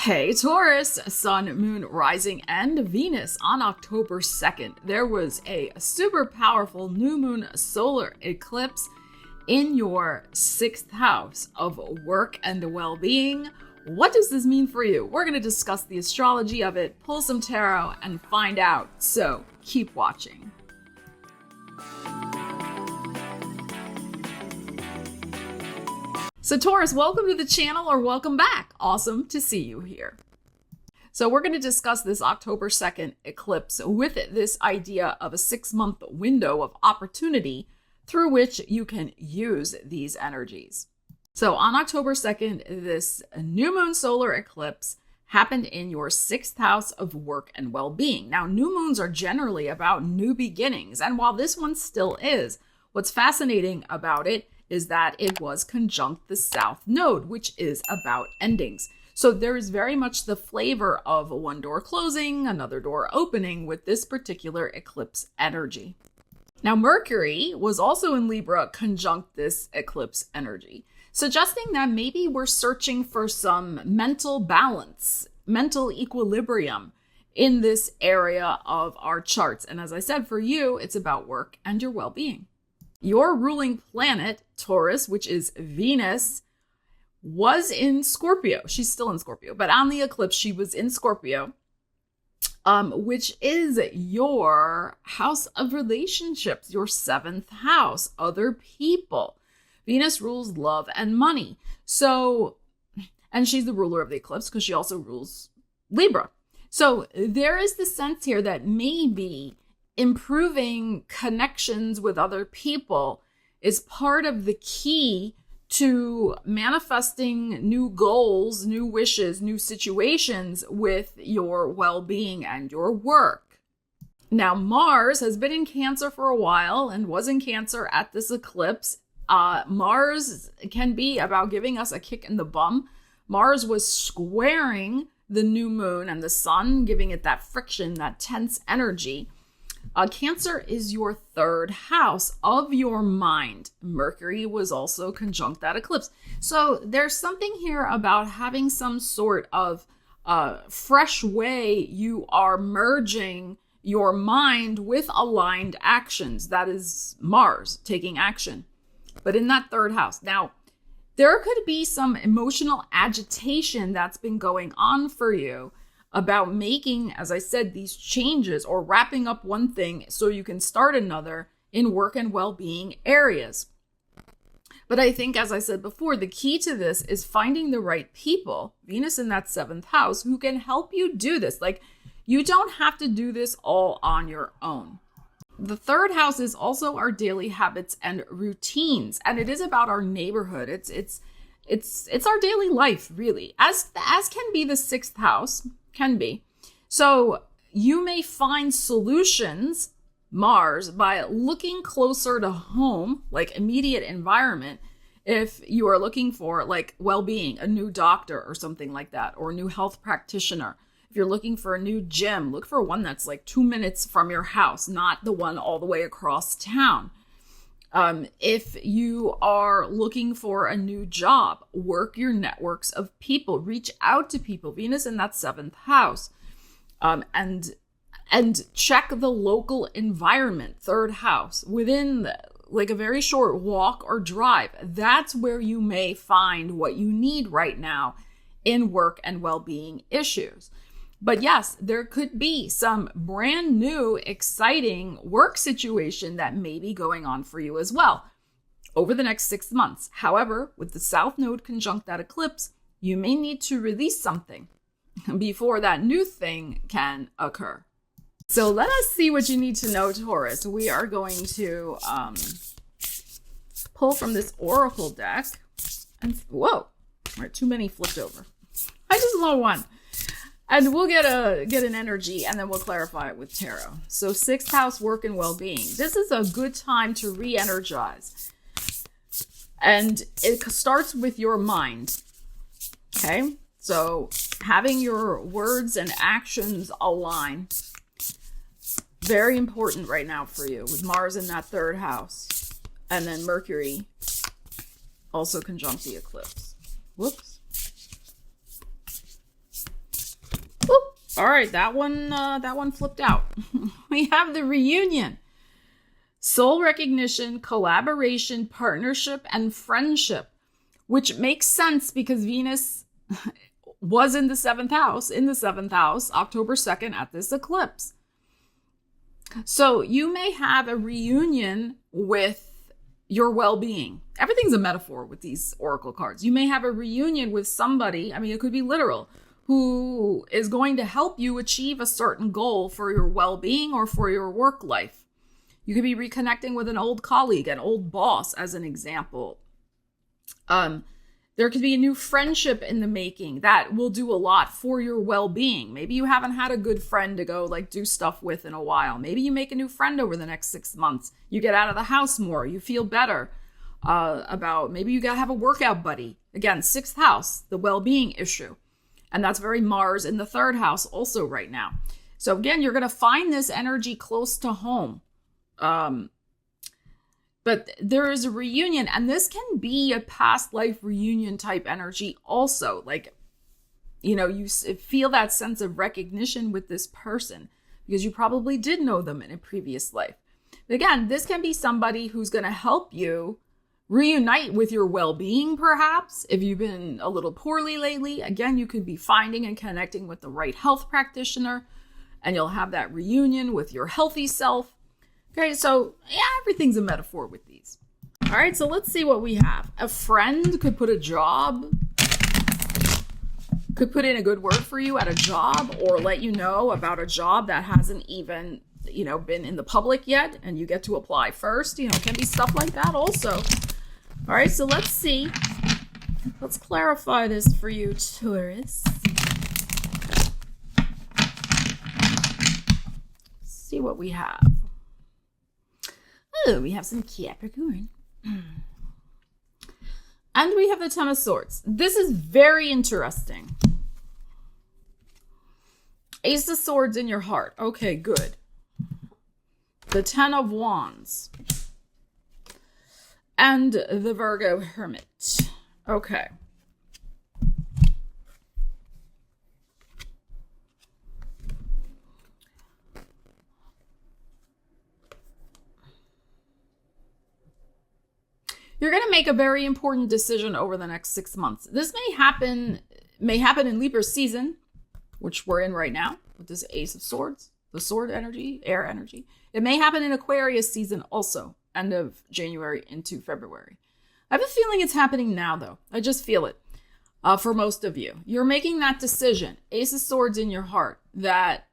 Hey Taurus, Sun, Moon, Rising, and Venus on October 2nd. There was a super powerful new moon solar eclipse in your 6th house of work and well-being. What does this mean for you? We're going to discuss the astrology of it, pull some tarot, and find out. So keep watching. So Taurus, welcome to the channel or welcome back. Awesome to see you here. So we're going to discuss this October 2nd eclipse with this idea of a 6-month window of opportunity through which you can use these energies. So on October 2nd, this new moon solar eclipse happened in your 6th house of work and well-being. Now, new moons are generally about new beginnings. And while this one still is, what's fascinating about it is that it was conjunct the South Node, which is about endings. So there is very much the flavor of one door closing, another door opening with this particular eclipse energy. Now, Mercury was also in Libra conjunct this eclipse energy, suggesting that maybe we're searching for some mental balance, mental equilibrium in this area of our charts. And as I said, for you, it's about work and your well-being. Your ruling planet, Taurus, which is Venus, was in Scorpio. She's still in Scorpio, but on the eclipse, she was in Scorpio, which is your house of relationships, your 7th house, other people. Venus rules love and money. So, and she's the ruler of the eclipse because she also rules Libra. So there is the sense here that maybe improving connections with other people is part of the key to manifesting new goals, new wishes, new situations with your well-being and your work. Now, Mars has been in Cancer for a while and was in Cancer at this eclipse. Mars can be about giving us a kick in the bum. Mars was squaring the new moon and the sun, giving it that friction, that tense energy. Cancer is your 3rd house of your mind. Mercury was also conjunct that eclipse. So there's something here about having some sort of fresh way you are merging your mind with aligned actions. That is Mars taking action, but in that 3rd house. Now, there could be some emotional agitation that's been going on for you about making, as I said, these changes or wrapping up one thing so you can start another in work and well-being areas. But I think, as I said before, the key to this is finding the right people, Venus in that 7th house, who can help you do this. Like, you don't have to do this all on your own. The 3rd house is also our daily habits and routines, and it is about our neighborhood. It's our daily life, really, as can be the 6th house. Can be. So you may find solutions, Mars, by looking closer to home, like immediate environment, if you are looking for like well-being, a new doctor or something like that, or a new health practitioner. If you're looking for a new gym, look for one that's like 2 minutes from your house, not the one all the way across town. If you are looking for a new job, work your networks of people, reach out to people, Venus in that 7th house, and check the local environment, 3rd house, within like a very short walk or drive. That's where you may find what you need right now in work and well-being issues. But yes, there could be some brand new, exciting work situation that may be going on for you as well over the next 6 months. However, with the South Node conjunct that eclipse, you may need to release something before that new thing can occur. So let us see what you need to know, Taurus. We are going to pull from this oracle deck. And whoa, all right, too many flipped over. I just love one. And we'll get an energy, and then we'll clarify it with tarot. So 6th house, work and well-being. This is a good time to re-energize. And it starts with your mind. Okay? So having your words and actions align. Very important right now for you with Mars in that 3rd house. And then Mercury also conjunct the eclipse. Whoops. All right, that one flipped out. We have the reunion. Soul recognition, collaboration, partnership, and friendship, which makes sense because Venus was in the seventh house, October 2nd at this eclipse. So you may have a reunion with your well-being. Everything's a metaphor with these oracle cards. You may have a reunion with somebody, I mean, it could be literal, who is going to help you achieve a certain goal for your well-being or for your work life. You could be reconnecting with an old colleague, an old boss, as an example. There could be a new friendship in the making that will do a lot for your well-being. Maybe you haven't had a good friend to go like do stuff with in a while. Maybe you make a new friend over the next 6 months. You get out of the house more. You feel better maybe you gotta have a workout buddy. Again, 6th house, the well-being issue. And that's very Mars in the 3rd house also right now. So again, you're gonna find this energy close to home. But there is a reunion, and this can be a past life reunion type energy also. Like, you know, you feel that sense of recognition with this person because you probably did know them in a previous life. But again, this can be somebody who's going to help you reunite with your well-being, perhaps. If you've been a little poorly lately, again, you could be finding and connecting with the right health practitioner, and you'll have that reunion with your healthy self. Okay, so yeah, everything's a metaphor with these. All right, so let's see what we have. A friend could put in a good word for you at a job, or let you know about a job that hasn't even, been in the public yet, and you get to apply first. It can be stuff like that also. All right, so let's see. Let's clarify this for you, Taurus. Let's see what we have. Oh, we have some Capricorn. And we have the 10 of Swords. This is very interesting. Ace of Swords in your heart. Okay, good. The 10 of Wands. And the Virgo Hermit. Okay. You're going to make a very important decision over the next 6 months. This may happen in Libra season, which we're in right now with this Ace of Swords, the sword energy, air energy. It may happen in Aquarius season also, end of January into February. I have a feeling it's happening now, though. I just feel it for most of you. You're making that decision, Ace of Swords in your heart, that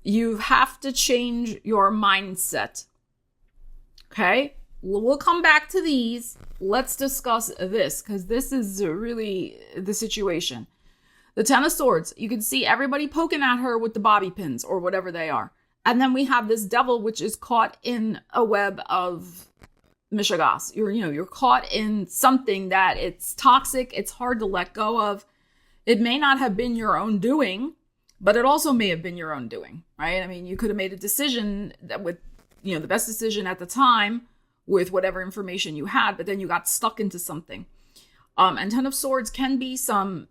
you have to change your mindset. Okay, we'll come back to these. Let's discuss this because this is really the situation. The 10 of Swords, you can see everybody poking at her with the bobby pins or whatever they are. And then we have this devil, which is caught in a web of mishigas. You're caught in something that it's toxic. It's hard to let go of. It may not have been your own doing, but it also may have been your own doing, right? I mean, you could have made a decision that with the best decision at the time with whatever information you had, but then you got stuck into something. And 10 of Swords can be some,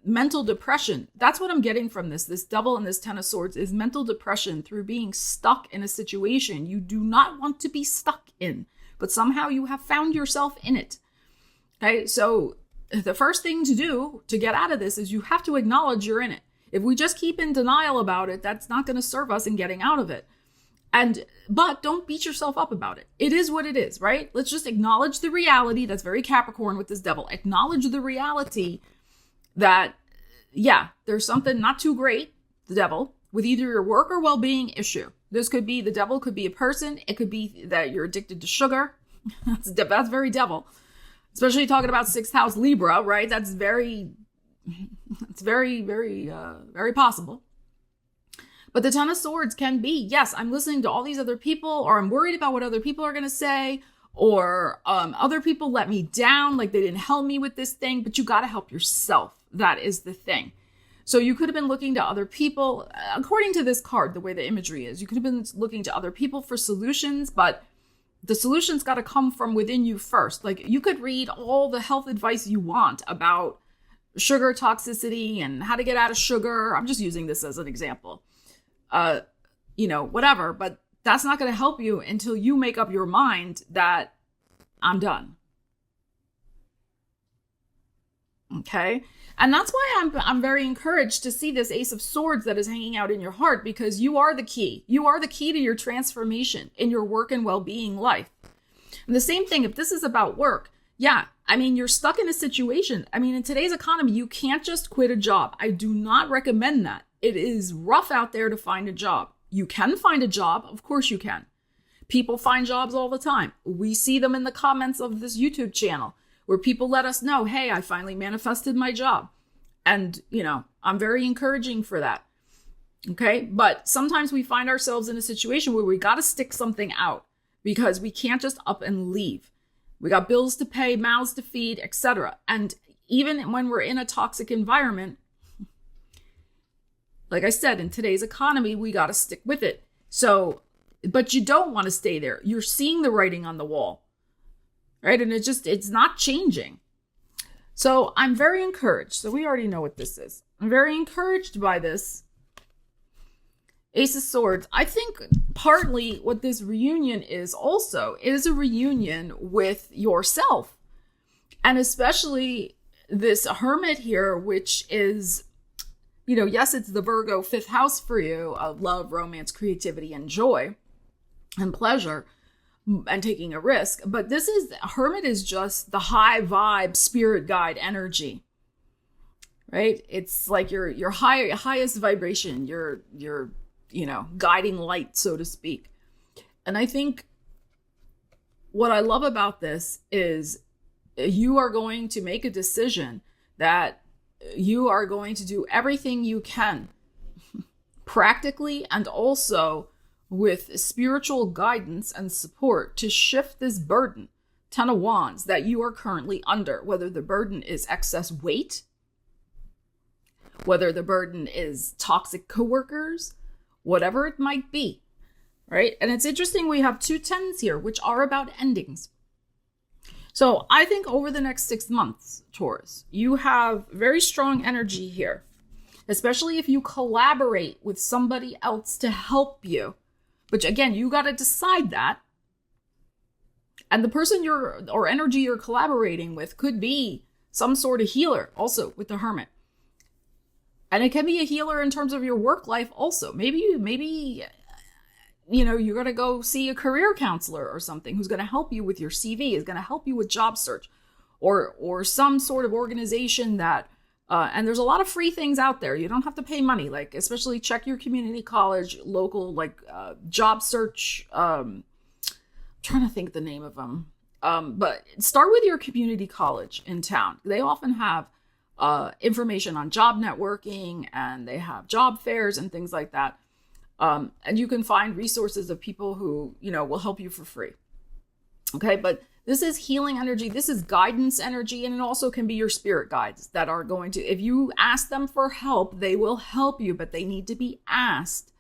mental depression. That's what I'm getting from this. This devil and this 10 of Swords is mental depression through being stuck in a situation you do not want to be stuck in, but somehow you have found yourself in it. Okay, so the first thing to do to get out of this is you have to acknowledge you're in it. If we just keep in denial about it, that's not going to serve us in getting out of it. But don't beat yourself up about it. It is what it is, right? Let's just acknowledge the reality. That's very Capricorn with this devil. Acknowledge the reality that, yeah, there's something not too great, the devil, with either your work or well-being issue. This could be, the devil could be a person. It could be that you're addicted to sugar. That's very devil. Especially talking about 6th house Libra, right? It's very, very possible. But the 10 of Swords can be, yes, I'm listening to all these other people, or I'm worried about what other people are going to say, or other people let me down, like they didn't help me with this thing, but you got to help yourself. That is the thing. So you could have been looking to other people, according to this card, the way the imagery is, you could have been looking to other people for solutions, but the solutions got to come from within you first. Like you could read all the health advice you want about sugar toxicity and how to get out of sugar. I'm just using this as an example. Whatever, but that's not going to help you until you make up your mind that I'm done. Okay. And that's why I'm very encouraged to see this Ace of Swords that is hanging out in your heart, because you are the key. You are the key to your transformation in your work and well-being life. And the same thing, if this is about work, yeah, I mean, you're stuck in a situation. I mean, in today's economy, you can't just quit a job. I do not recommend that. It is rough out there to find a job. You can find a job. Of course you can. People find jobs all the time. We see them in the comments of this YouTube channel where people let us know, hey, I finally manifested my job. And, I'm very encouraging for that. Okay. But sometimes we find ourselves in a situation where we got to stick something out because we can't just up and leave. We got bills to pay, mouths to feed, etc. And even when we're in a toxic environment, like I said, in today's economy, we got to stick with it. So, but you don't want to stay there. You're seeing the writing on the wall, right? And it's not changing. So I'm very encouraged. So we already know what this is. I'm very encouraged by this Ace of Swords. I think partly what this reunion is also is a reunion with yourself. And especially this Hermit here, which is, yes, it's the Virgo 5th house for you of love, romance, creativity, and joy and pleasure and taking a risk. But Hermit is just the high vibe, spirit guide energy, right? It's like your highest vibration, your guiding light, so to speak. And I think what I love about this is you are going to make a decision that you are going to do everything you can practically and also with spiritual guidance and support to shift this burden, 10 of Wands, that you are currently under, whether the burden is excess weight, whether the burden is toxic coworkers, whatever it might be, right? And it's interesting, we have 2 10s here, which are about endings. So I think over the next 6 months, Taurus, you have very strong energy here, especially if you collaborate with somebody else to help you. But again, you got to decide that. And the person or energy you're collaborating with could be some sort of healer also with the Hermit. And it can be a healer in terms of your work life also. Maybe you're going to go see a career counselor or something who's going to help you with your CV, is going to help you with job search, or some sort of organization that, and there's a lot of free things out there. You don't have to pay money, like especially check your community college, local, job search. Trying to think the name of them. But start with your community college in town. They often have information on job networking, and they have job fairs and things like that. And you can find resources of people who, will help you for free. Okay. But this is healing energy. This is guidance energy. And it also can be your spirit guides that are going to, if you ask them for help, they will help you, but they need to be asked.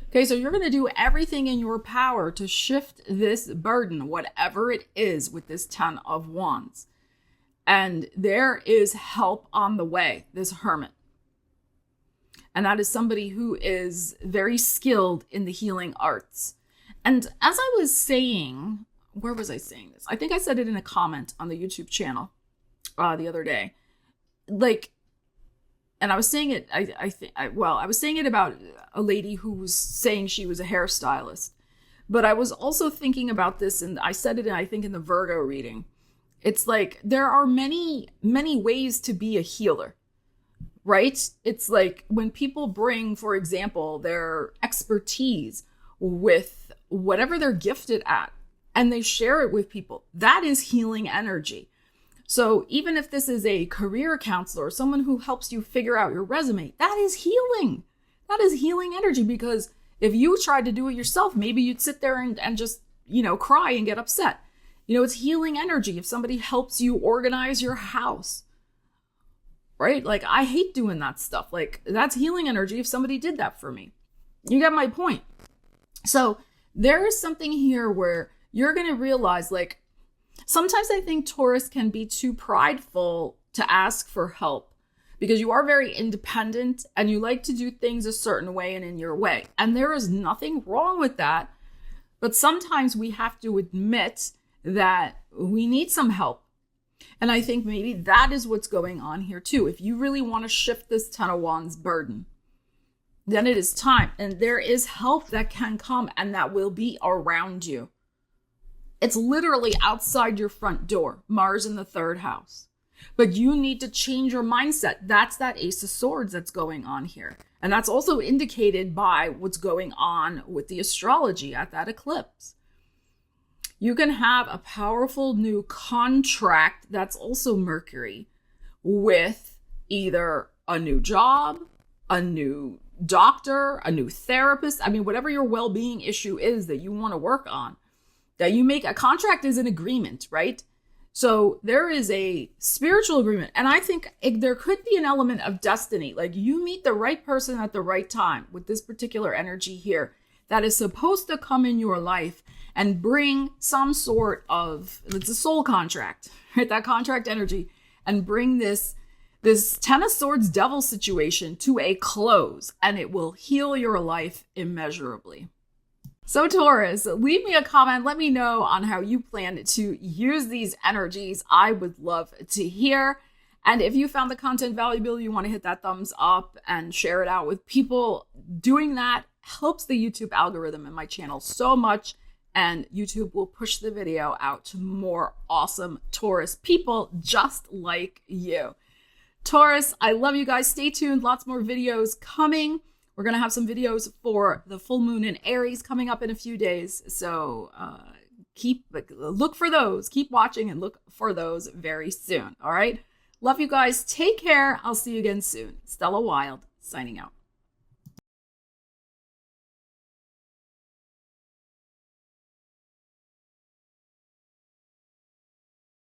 Okay. So you're going to do everything in your power to shift this burden, whatever it is, with this 10 of Wands. And there is help on the way, this Hermit. And that is somebody who is very skilled in the healing arts. And as I was saying, where was I saying this? I think I said it in a comment on the YouTube channel the other day. And I was saying it, I was saying it about a lady who was saying she was a hairstylist. But I was also thinking about this, and I said it, I think, in the Virgo reading. It's like there are many, many ways to be a healer. Right? It's like when people bring, for example, their expertise with whatever they're gifted at, and they share it with people, that is healing energy. So even if this is a career counselor, or someone who helps you figure out your resume, that is healing. That is healing energy, because if you tried to do it yourself, maybe you'd sit there and just, cry and get upset. It's healing energy if somebody helps you organize your house. Right? Like, I hate doing that stuff. Like, that's healing energy if somebody did that for me. You get my point. So there is something here where you're going to realize, sometimes I think Taurus can be too prideful to ask for help. because you are very independent and you like to do things a certain way and in your way. And there is nothing wrong with that. But sometimes we have to admit that we need some help. And I think maybe that is what's going on here too. If you really want to shift this Ten of Wands burden, then it is time. And there is help that can come and that will be around you. It's literally outside your front door, Mars in the 3rd house. But you need to change your mindset. That's that Ace of Swords that's going on here. And that's also indicated by what's going on with the astrology at that eclipse. You can have a powerful new contract that's also Mercury with either a new job, a new doctor, a new therapist. I mean, whatever your well-being issue is that you want to work on, that you make a contract is an agreement, right? So there is a spiritual agreement. And I think there could be an element of destiny. Like you meet the right person at the right time with this particular energy here that is supposed to come in your life and bring some sort of, it's a soul contract, right? That contract energy, and bring this Ten of Swords devil situation to a close, and it will heal your life immeasurably. So Taurus, leave me a comment. Let me know on how you plan to use these energies. I would love to hear. And if you found the content valuable, you want to hit that thumbs up and share it out with people. Doing that helps the YouTube algorithm and my channel so much. And YouTube will push the video out to more awesome Taurus people just like you. Taurus, I love you guys. Stay tuned. Lots more videos coming. We're going to have some videos for the full moon in Aries coming up in a few days. So look for those. Keep watching and look for those very soon. All right. Love you guys. Take care. I'll see you again soon. Stella Wilde signing out.